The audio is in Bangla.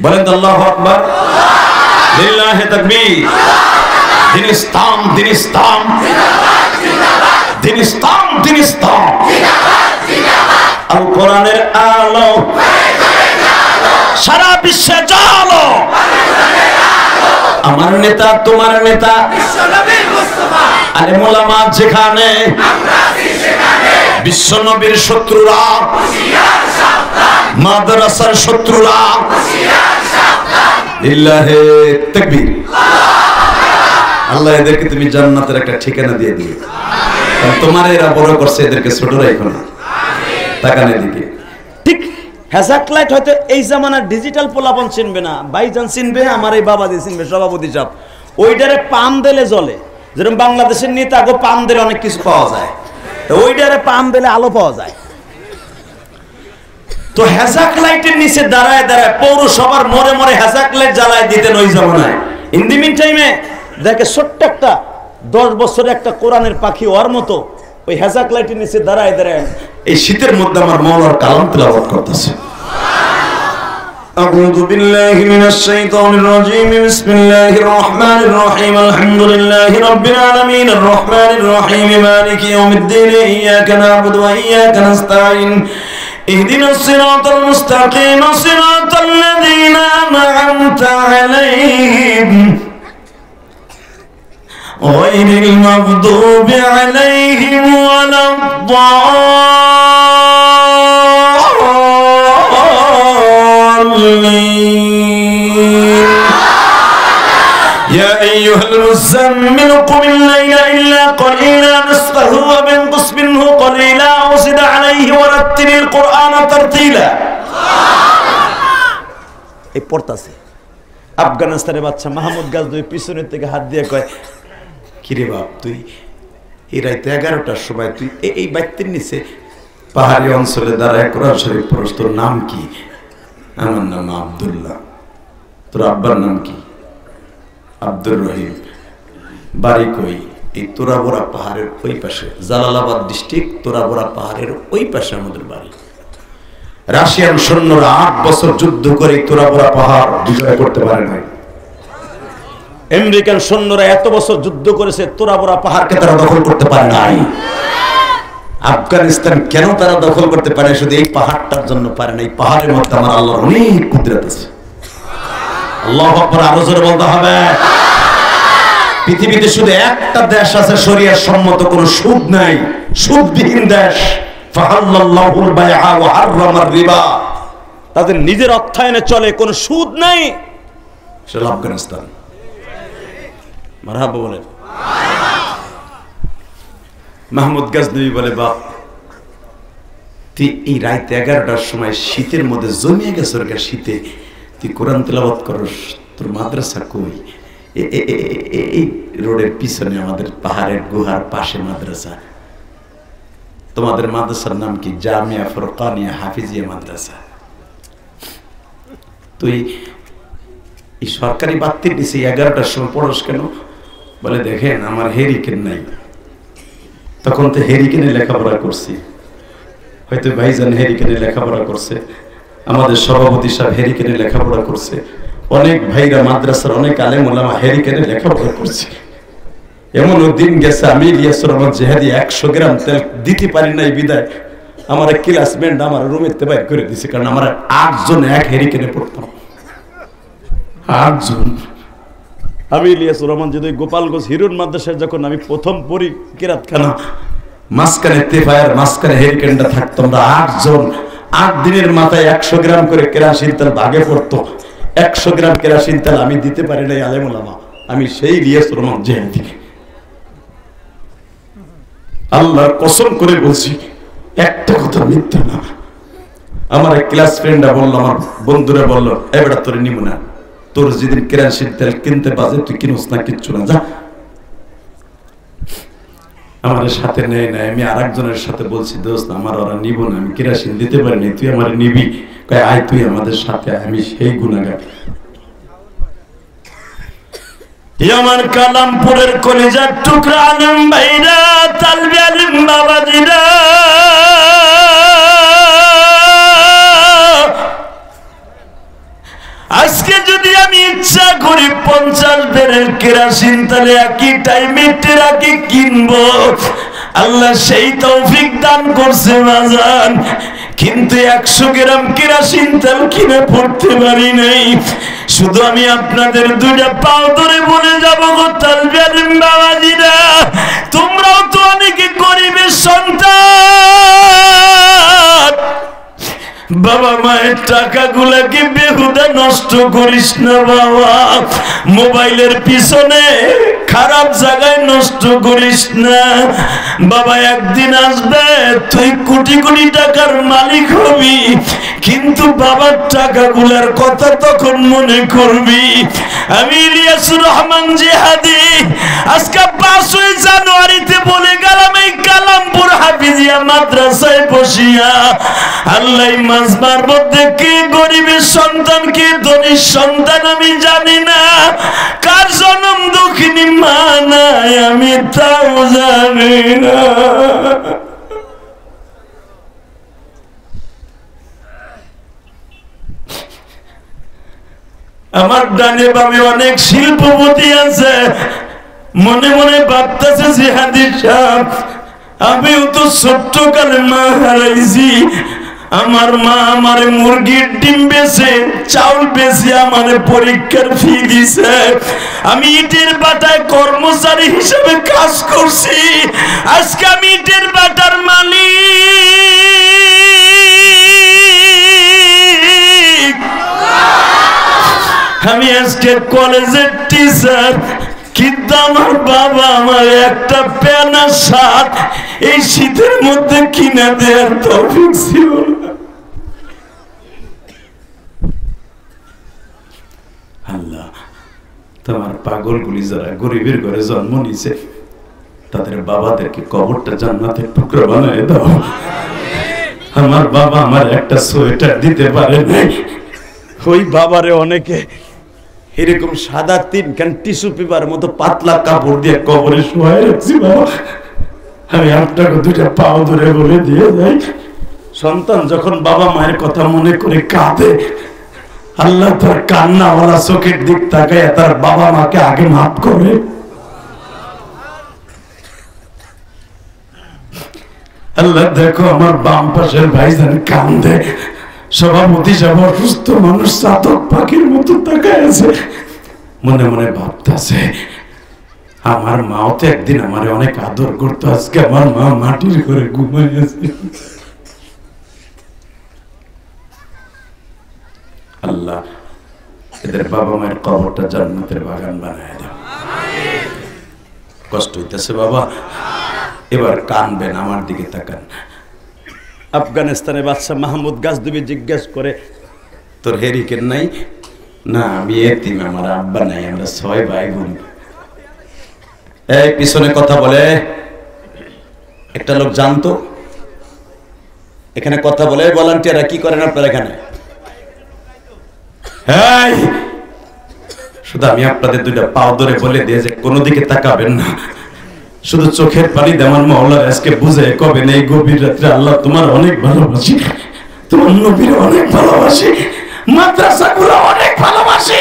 বলেন তো আল্লাহু আকবার, লিল্লাহি তাকবীর। দিন ইসলাম, দিন ইসলাম, দিন ইসলাম, দিন ইসলাম, আল কোরআনের আলো সারা বিশ্বে জ্বালো। আমার নেতা তোমার নেতা আলেম ওলামা যেখানে, বিশ্ব নবীর শত্রুরা, মাদ্রাসার শত্রুরা, লিল্লাহি তাকবীর। আল্লাহ এদেরকে তুমি জান্নাতের একটা ঠিকানা দিয়ে দিও। তোমার এরা বড় করছে, এদেরকে ছোট রাখো না। তাকান এদিকে। ঠিক হ্যাজাকলাইট হয়তো এই জামানার ডিজিটাল পোলাপন চিনবে না, ভাইজান চিনবে, আমার এই বাবাজি চিনবে, সভাপতি সাহেব। ওইটারে পাম দিলে জ্বলে, যেরকম বাংলাদেশের নেতা গো পাম দিলে অনেক কিছু পাওয়া যায়, ওইটারে পাম দিলে আলো পাওয়া যায়। তো হ্যাজাক লাইটের নিচে দাঁড়ায় দাঁড়ায় পৌরসভার মোড়ে মোড়ে হ্যাজাক লাইট জ্বালায় দিতেন ওই জামানায়। ইন দি মিন টাইমে দেখে ছোট্ট একটা 10 বছরের একটা কোরআনের পাখি ওর মতো ওই হ্যাজাক লাইটের নিচে দাঁড়ায় দাঁড়ায় এই শীতের মধ্যে আমার মওলার কালাম তেলাওয়াত করতেছে। أعوذ بالله من الشيطان الرجيم بسم الله الرحمن الرحيم الحمد لله رب العالمين الرحمن الرحيم مالك يوم الدين إياك نعبد وإياك نستعين اهدنا الصراط المستقيم صراط الذين أنعمت عليهم غير المغضوب عليهم ولا الضالين يا أيها المزمل قم الليل إلا قليلا نصفه وانقص منه قليلا وزد عليه ورتل القرآن ترتيلا। এই পড়তাছে আফগানিস্তানের বাচ্চা মাহমুদ গাজনবী পিছনের থেকে হাত দিয়ে কয়, কিরে বাপ তুই এই রাতে 11টার সময় তুই এই বাইতের নিচে পাহাড়ি অঞ্চলে দাঁড়ায় কোরআন শরীফ পড়স, তোর নাম কি? আমার নাম আব্দুল্লাহ। তোর আব্বার নাম কি? আব্দুর রহিম। বাড়ি কই? এই তোরাবোরা পাহাড়ের ওই পাশে, জালালাবাদ ডিস্ট্রিক্ট তোরাবোরা পাহাড়ের ওই পাশে আমাদের বাড়ি। রাশিয়ান সৈন্যরা 8 বছর যুদ্ধ করে তোরাবোরা পাহাড় বিজয় করতে পারে নাই। আমেরিকান সৈন্যরা এত বছর যুদ্ধ করেছে, তোরাবোরা পাহাড়কে তারা দখল করতে পারে নাই। আফগানিস্তান কেন তারা দখল করতে পারে? শুধু এই পাহাড়টার জন্য পারে না। এই পাহাড়ের মধ্যে আমার আল্লাহর অনেক কুদরত আছে। আল্লাহু আকবার, আরো জোরে বলতে হবে। পৃথিবীতে শুধু একটা দেশ আছে শরিয়াত সম্মত কোন সুদ নাই, সুদবিহীন দেশ। ফাহাল্লাল্লাহুল বাইআ ওয়া হারামার রিবা, তাদের নিজের অর্থায়নে চলে, কোন সুদ নাই। সেটা আফগানিস্তান। মারহাবা বলেন। মাহমুদ গাজনবী বলে, বাপ তুই এই রাত 11টার সময় শীতের মধ্যে জমিয়ে গেছ, শীতে তুই কোরআন তেলাওয়াত করস, তোর মাদ্রাসা কই? এই রোডের পিছনে আমাদের পাহাড়ের গুহার পাশে মাদ্রাসা। তোমাদের মাদ্রাসার নাম কি? জামিয়া ফুরকানিয়া হাফিজিয়া মাদ্রাসা। তুই এই সরকারি বাতির নিচে 11টার সময় পড়স কেন? বলে, দেখেন আমার হেরিকেন নাই। তখন তো হেরিকেনে লেখাপড়া করছি, হয়তো ভাইজান হেরিকেনে লেখাপড়া করছে, আমাদের সভাপতি সাহেব হেরিকেনে লেখাপড়া করছে, অনেক ভাইরা মাদ্রাসার অনেক আলেম ওলামা হেরিকেনে লেখাপড়া করছে। এমন দিন গেছে আমি ইলিয়াস রহমান জেহাদি 100 গ্রাম তেল দিতে পারি নাই, বিদায় আমার ক্লাসমেট আমার রুমেতে বাইর করে দিছে, কারণ আমার 8 জন এক হেরিকেনে পড়তাম। 8 জন। আমি ইলিয়াস রহমান যদি গোপালগঞ্জ হিরুন মাদ্রাসায় যখন আমি প্রথম পড়ি কিরাতখানা, মাঝখানে তেফায়ার মাঝখানে হেরিকেনটা থাকতো, আমরা 8 জন। 8 দিনের মাথায় 100 গ্রাম করে কেরাসিন তেল ভাগে পড়তো। 100 গ্রাম কেরাসিন তেল আমি দিতে পারি নাই আলেম ওলামা। আমি সেই ইলিয়াস রহমান জেহাদি। আল্লাহর কসম করে বলছি, একটা কথা মিথ্যা না। আমার এক ক্লাস ফ্রেন্ডরা বললো, আমার বন্ধুরা বললো, এবারে তোরে নিব না, তোর যেদিন কেরাসিন তেল কিনতে বাজে তুই কিনোস না, কিচ্ছু না, যা। আমার সাথে নেয় না। আমি আরেকজনের সাথে বলছি, দোস্ত আমার ওরা নিব না, আমি কেরাসিন দিতে পারিনি, তুই আমার নিবি? কয় আয় তুই আমাদের সাথে। আমি সেই গুনাহগার। আমার কালামপুরের কলিজার টুকরা আলেম ভাইরা, তালবি আলেম বাবাজিরা, আজকে যদি আমি ইচ্ছা করি 50 বেরেল কেরাসিন তাহলে একই টাইমে টেরাকে কিনবো, আল্লাহ সেই তৌফিক দান করছে বাজান। কিন্তু 100 গ্রাম কেরাসিন তেল কিনে পড়তে পারি নাই। শুধু আমি আপনাদের দুইটা পাও ধরে বলে যাবো গো তালবেন বাবাজিরা, তোমরাও তো অনেকে গরিবের সন্তান, বাবা মায়ের টাকাগুলাকে বেহুদা নষ্ট করিস না বাবা, মোবাইলের পিছনে খারাপ জায়গায় নষ্ট করিস না বাবা। একদিন আসবে তুই কোটি কোটি টাকার মালিক হবি, কিন্তু বাবার টাকাগুলার কথা তখন মনে করবি। আমি ইলিয়াসুর রহমান জিহাদি আজকে 5 জানুয়ারিতে বলে গেলাম এই কালামপুর হাফিজিয়া মাদ্রাসায় বসিয়া, আল্লাহ মাসবার মধ্যে কে গরিবের সন্তান কে ধনীর সন্তান আমি জানি না, কার জন্ম দুঃখিনী মা নাই আমি তাও জানি না। আমার ডানে বামে অনেক শিল্পপতি আছে, মনে মনে ভাবতেছে জিহাদি সাহেব আমিও তো ছোট্ট কালে মা হারাইছি, আমার মা আমারে মুরগির ডিম বেচে চাউল বেচে আমারে পরীক্ষার ফি দিছে, আমি ইটের বাটায় কর্মচারী হিসেবে কাজ করছি, আজকে আমি ইটের বাটার মালিক, আমি আজকে কলেজের টিচার, কিন্তু আমার বাবা আমার একটা প্যানা শার্ট এই শীতের মধ্যে কিনে দেওয়ার তৌফিক ছিল না। আল্লাহ তোমার পাগলগুলি যারা গরিবের ঘরে জন্ম নিছে তাদের বাবাদেরকে কবরটা জান্নাতের টুকরো বানিয়ে দাও। আমার বাবা আমার একটা সোয়েটার দিতে পারে নাই, ওই বাবারে অনেকে এরকম সাদা 3 খান টিস্যু পেপার মতো পাতলা কাপড় দিয়ে কবরে শোয়াই রাখছি বাবা। আমি আপনাকে 2টা পাও ধরে বলে দিয়ে যাই, সন্তান যখন বাবা মায়ের কথা মনে করে কাঁদে, আল্লাহ তার কান্নাওয়ালা চোখের দিক তাকায় তার বাবা মাকে আগে মাফ করে। আল্লাহ দেখো আমার বাম পাশের ভাইজান কান্দে, সভাপতি সাহেব অসুস্থ মানুষ চাতক পাখির মতো তাকায় আছে, মনে মনে ভাবতেছে আমার মাও তো একদিন আমার অনেক আদর করতো, আজকে আমার মা মাটির ঘরে ঘুমাই আছে। আল্লাহ এদের বাবা মায়ের কবরটা জান্নাতের বাগান বানায় দাও। কষ্ট হইতেছে বাবা, এবার কানবেন, আমার দিকে তাকান। আফগানিস্তানের বাদশা মাহমুদ গাজনবী জিজ্ঞেস করে তোর হেরিকেন নাই? না আমি এতিম, আমার আব্বা নাই, আমরা 6 ভাই বোন। এই পিছনে কথা বলে একটা লোক জানতো, এখানে কথা বলে ভলান্টিয়াররা কি করেন আপনারা এখানে? শুধু আমি আপনাদের 2টা পাও ধরে বলে দিয়ে যে কোনো দিকে তাকাবেন না, শুধু চোখের পানি দেওয়ার মহল্লা আজকে বুঝে কবেন এই গভীর রাত্রে আল্লাহ তোমার অনেক ভালোবাসি, তোমার নবীর অনেক ভালোবাসি, মাদ্রাসাগুলো অনেক ভালোবাসি।